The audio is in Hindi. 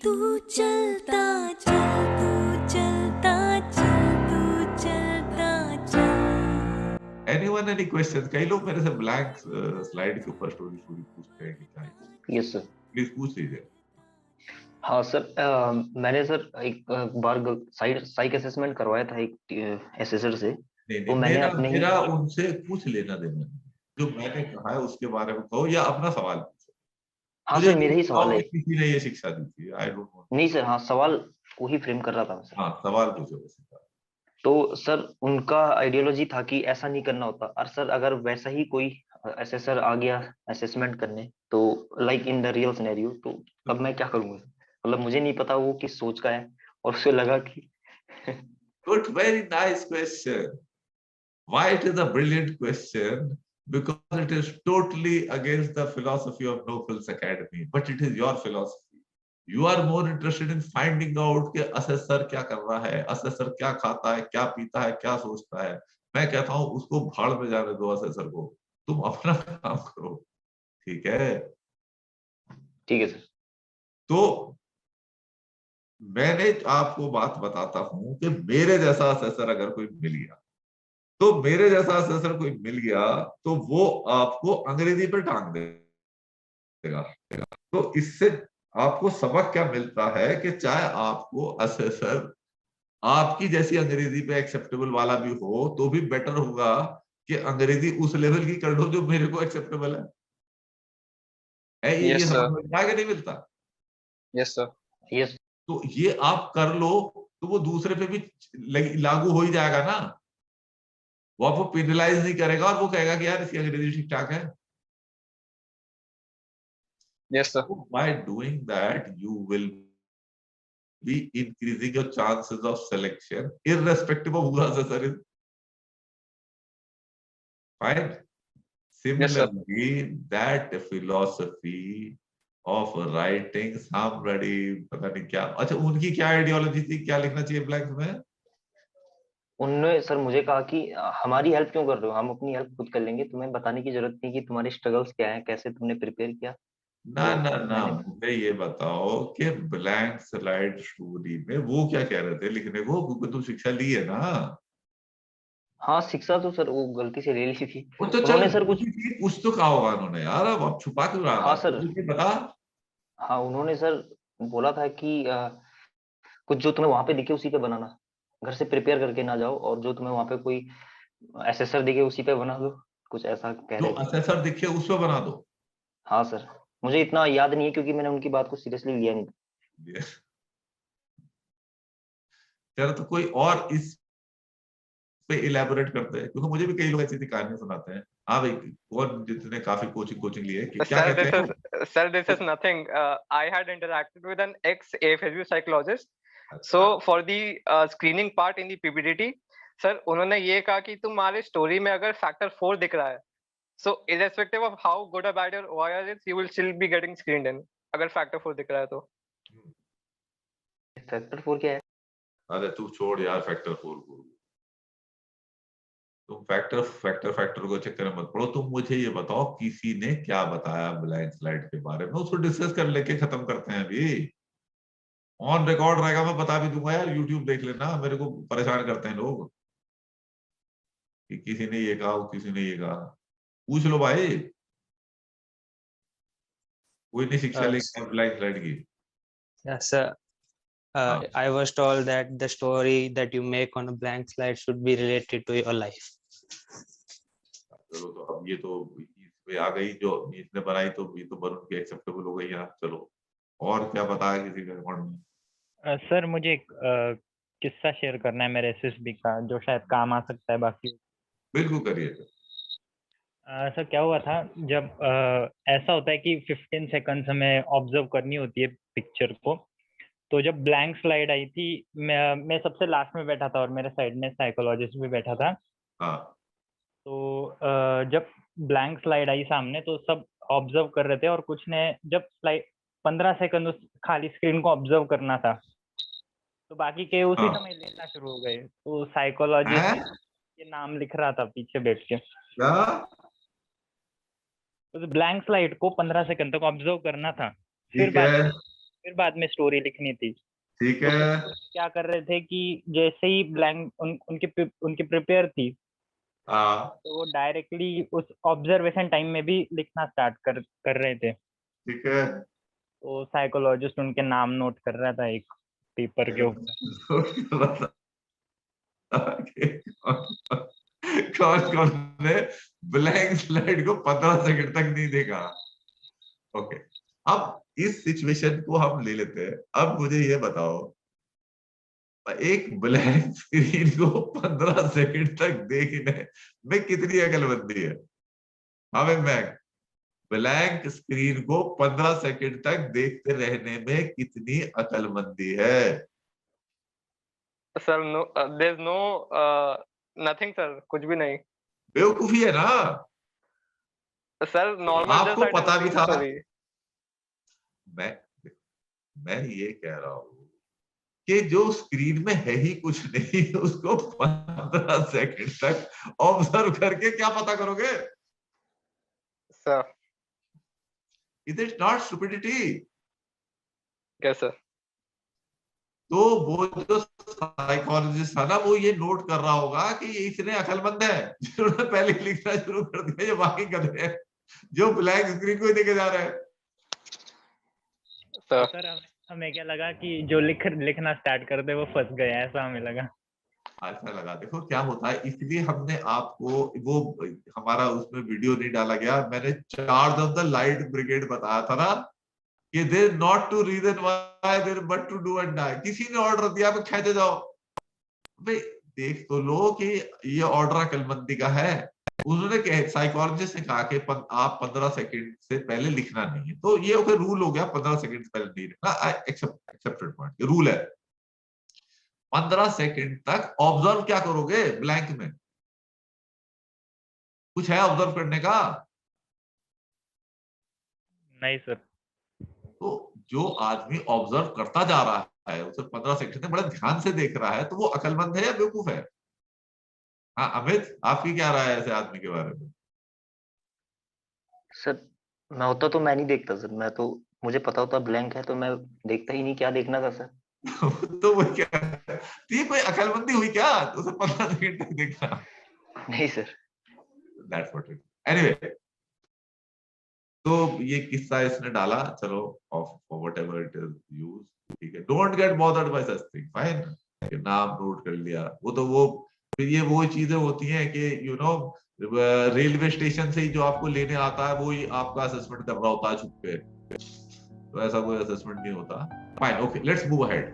तू चलता चल, तू चलता चल, तू चलता चल। Anyone any question? कई लोग मेरे से ब्लैंक स्लाइड के ऊपर स्टोरी पूछते हैं कि क्या है। Yes sir. प्लीज पूछ लीजिए। हाँ सर, मैंने सर एक बार साइक असेसमेंट करवाया था एक एसेसर से। नहीं तो नहीं, मैंने मेरा अपने ही मेरा उनसे कुछ लेना देना नहीं। जो मैंने कहा है उसके बारे में कहो या अपना सवाल पूछो। हाँ मुझे सर, ये मेरा ही सवाल बताओ है। कि किसी ने ये शिक्षा दी थी। I don't want. नहीं सर, हाँ सवाल वही फ्रेम कर रहा था मैं सर। हाँ, सवाल पूछो बस। तो सर उनका आइडियोलॉजी था कि ऐसा नहीं करना होता, और सर अगर वैसा ही कोई एसेसर आ गया असेसमेंट करने, तो like in the real scenario, तो अब मैं क्या करूंगा? मतलब मुझे नहीं पता वो किस सोच का है, और उसे लगा कि Good, very nice question. Why it is a brilliant question? Because it is totally against the philosophy of No Frills Academy, but it is your philosophy. You are more interested in finding out कि assessor क्या कर रहा है, assessor क्या खाता है, क्या पीता है, क्या सोचता है। मैं कहता हूँ उसको भाड़ में जाने दो assessor को, तुम अपना काम करो। ठीक है? ठीक है सर। तो मैंने आपको बात बताता हूँ कि मेरे जैसा assessor अगर कोई मिल गया, तो मेरे जैसा असेसर कोई मिल गया तो वो आपको अंग्रेजी पर टांग देगा। तो इससे आपको सबक क्या मिलता है कि चाहे आपको असेसर आपकी जैसी अंग्रेजी पे एक्सेप्टेबल वाला भी हो, तो भी बेटर होगा कि अंग्रेजी उस लेवल की कर दो जो मेरे को एक्सेप्टेबल है। ये यस सर, समझ में आगे नहीं मिलता। Yes sir, yes. तो ये आप कर लो तो वो दूसरे पे भी लागू हो ही जाएगा ना। वो आपको पेनलाइज नहीं करेगा और वो कहेगा कि यार इसकी अंग्रेजी ठीक ठाक है। Yes sir, So by doing that, you will be increasing your chances of selection, irrespective of who the assessor is. Fine. Yes sir. Similarly, that philosophy of writing somebody, पता नहीं क्या, अच्छा उनकी क्या आइडियोलॉजी थी, क्या लिखना चाहिए ब्लैंक में? उन्होंने सर मुझे कहा कि हमारी हेल्प क्यों कर रहे हो, हम अपनी हेल्प खुद कर लेंगे, तुम्हें बताने की जरूरत नहीं कि तुम्हारे स्ट्रगल्स क्या है, कैसे तुमने प्रिपेयर किया। ना तो ना ना, मैंने मुझे ये बताओ कि ब्लैंक स्लाइड स्टोरी में वो क्या कह रहे थे लिखने को, क्योंकि तुम शिक्षा ली है ना। हाँ, शिक्षा तो सर वो गलती से ले ली थी। वो तो चल उन्होंने सर कुछ, कुछ तो कहा होगा उन्होंने यार, अब छुपा क्यों रहा हाँ था, सर, मुझे बता। हाँ उन्होंने सर बोला था कि कुछ जो तुम्हें वहां पे दिखे उसी पे बनाना, घर से प्रिपेयर करके ना जाओ, और जो तुम्हें वहां पे कोई एसेसर दिखे उसी पे बना दो, कुछ ऐसा कह जो रहे थे। असेसर दिखे उस पर बना दो। हाँ सर, मुझे इतना याद नहीं है क्योंकि मैंने उनकी बात को सीरियसली लिया नहीं। चलो तो कोई और इस पे इलेबोरेट करते हैं, क्योंकि मुझे भी कई लोग ऐसी ऐसी कहानियां सुनाते हैं। हाँ भाई, कौन जितने काफी कोचिंग कोचिंग लिए कि क्या Sir, कहते हैं? this is nothing. I had interacted with an ex-AFSU psychologist. अच्छा, So for the screening part in the PPDT, sir उन्होंने ये कहा कि तुम्हारे स्टोरी में अगर फैक्टर 4 दिख रहा है, so irrespective of how good or bad your OIR is, you will still be getting screened in. अगर फैक्टर 4 दिख रहा है तो। फैक्टर 4 क्या है? अरे तू छोड़ यार फैक्टर 4 को। तुम फैक्टर को चक्कर में मत पड़ो। तुम मुझे ये बताओ किसी ने क्या बताया ब्लैंक स्लाइड के बारे में, उसको डिस्कस कर लेके खत्म करते हैं अभी। ऑन रिकॉर्ड रहेगा, मैं बता भी दूंगा यार, यूट्यूब देख लेना। मेरे को परेशान करते हैं लोग कि किसी ने ये कहा, किसी ने ये कहा। पूछ लो भाई, कोई नहीं शिक्षा लेगी ब्लैंक स्लाइड की। Yes, sir. हाँ, I was told that the story that you make on a blank slide should be related to your life. चलो तो अब ये तो इसमें आ गई, जो इसने बनाई तो ये तो वरुण की एक्सेप्टेबल हो गई यहाँ। चलो और क्या बताया किसी के अकाउंट में? सर मुझे एक किस्सा शेयर करना है मेरे एसएसबी का, जो शायद काम आ सकता है बाकी। बिल्कुल करिए। सर क्या हुआ था, जब ऐसा होता है कि 15 सेकंड्स हमें ऑब्जर्व करनी होती है पिक्चर को। तो जब ब्लैंक स्लाइड आई थी, मैं सबसे लास्ट में बैठा था और मेरे साइड में साइकोलॉजिस्ट भी बैठा था। हाँ, तो जब ब्लैंक स्लाइड आई सामने तो सब ऑब्जर्व कर रहे थे, और कुछ ने जब स्लाइड 15 सेकंड उस खाली स्क्रीन को ऑब्जर्व करना था, तो बाकी के उसी हाँ। समय लेना शुरू हो गए। तो साइकोलॉजिस्ट हैं? के नाम लिख रहा था पीछे बैठ के। क्या? तो ब्लैंक स्लाइड को 15 सेकंड तक ऑब्जर्व करना था, फिर ठीक है। फिर बाद में स्टोरी लिखनी थी। ठीक तो है, क्या कर रहे थे कि जैसे ही ब्लैंक उनकी प्रिपेयर थी, हाँ तो वो डायरेक्टली उस ऑब्जर्वेशन टाइम में भी लिखना स्टार्ट कर रहे थे। ठीक है। तो साइकोलॉजिस्ट उनके नाम नोट कर रहा था एक पेपर के ऊपर। नोट कर रहा था कि कौन कौन ने ब्लैंक स्लाइड को 15 सेकंड तक नहीं देखा। ओके, अब इस सिचुएशन को हम ले लेते हैं। अब मुझे ये बताओ, एक ब्लैंक स्क्रीन को 15 सेकंड तक देखने में कितनी अकलमंदी है? हमें मैक ब्लैंक स्क्रीन को 15 सेकंड तक देखते रहने में कितनी अकलमंदी है? Sir no, there is no nothing sir, कुछ भी नहीं बेवकूफी है ना। सर, नॉर्मल आपको जस्ट पता भी था। स्टोरी। मैं मैं ये कह रहा हूं कि जो स्क्रीन में है ही कुछ नहीं, उसको 15 सेकंड तक ऑब्जर्व करके क्या पता करोगे? Sir it is not stupidity. कैसे? तो वो जो साइकोलॉजिस्ट था ना, वो ये नोट कर रहा होगा कि ये इतने अकलमंद है जिन्होंने पहले ही लिखना शुरू कर दिया, ये बाकी गधे हैं जो ब्लैक स्क्रीन को ही देखे जा रहे हैं। सर हमें क्या लगा कि जो लिखना स्टार्ट कर दे वो फंस गया, ऐसा हमें लगा। ऐसा लगा। देखो क्या होता है, इसलिए हमने आपको वो हमारा उसमें वीडियो नहीं डाला गया। मैंने charge of the light brigade बताया था ना कि there not to reason why there but to do and die. किसी ने ऑर्डर दिया आप खेचे जाओ, भाई देख तो लो कि ये ऑर्डर अकलमंदी का है। उन्होंने साइकोलॉजिस्ट ने कहा कि आप 15 सेकंड से पहले लिखना नहीं है, तो ये ओके रूल हो गया, 15 सेकंड से पहले नहीं लिखना। आई एक्सेप्टेड पॉइंट, ये रूल है। 15 सेकंड तक ऑब्जर्व क्या करोगे ब्लैंक में? कुछ है ऑब्जर्व करने का? नहीं सर। तो जो आदमी ऑब्जर्व करता जा रहा है, उसे 15 सेकंड से बड़े ध्यान से देख रहा है, तो वो अकलमंद है या बेवकूफ है? हाँ अमित, आपकी क्या राय है ऐसे आदमी के बारे में? सर मैं होता तो मैं नहीं देखता सर, मैं तो मुझे पता होता ब्लैंक है तो मैं देखता ही नहीं, क्या देखना था सर। तो वो क्या, ये कोई अकलमंदी हुई क्या उसे 15 सेकंड तक देखना? नहीं sir. That's what it. Anyway, तो ये किस्सा इसने डाला, चलो of whatever it is use, ठीक है। Don't get bothered bye such thing, fine. नाम नोट कर लिया, वो तो वो फिर ये वो चीजें होती हैं कि यू नो रेलवे स्टेशन से ही जो आपको लेने आता है वो ही आपका असेसमेंट कर रहा होता है छुप के, तो ऐसा कोई असेसमेंट नहीं होता। Fine, okay, let's move ahead.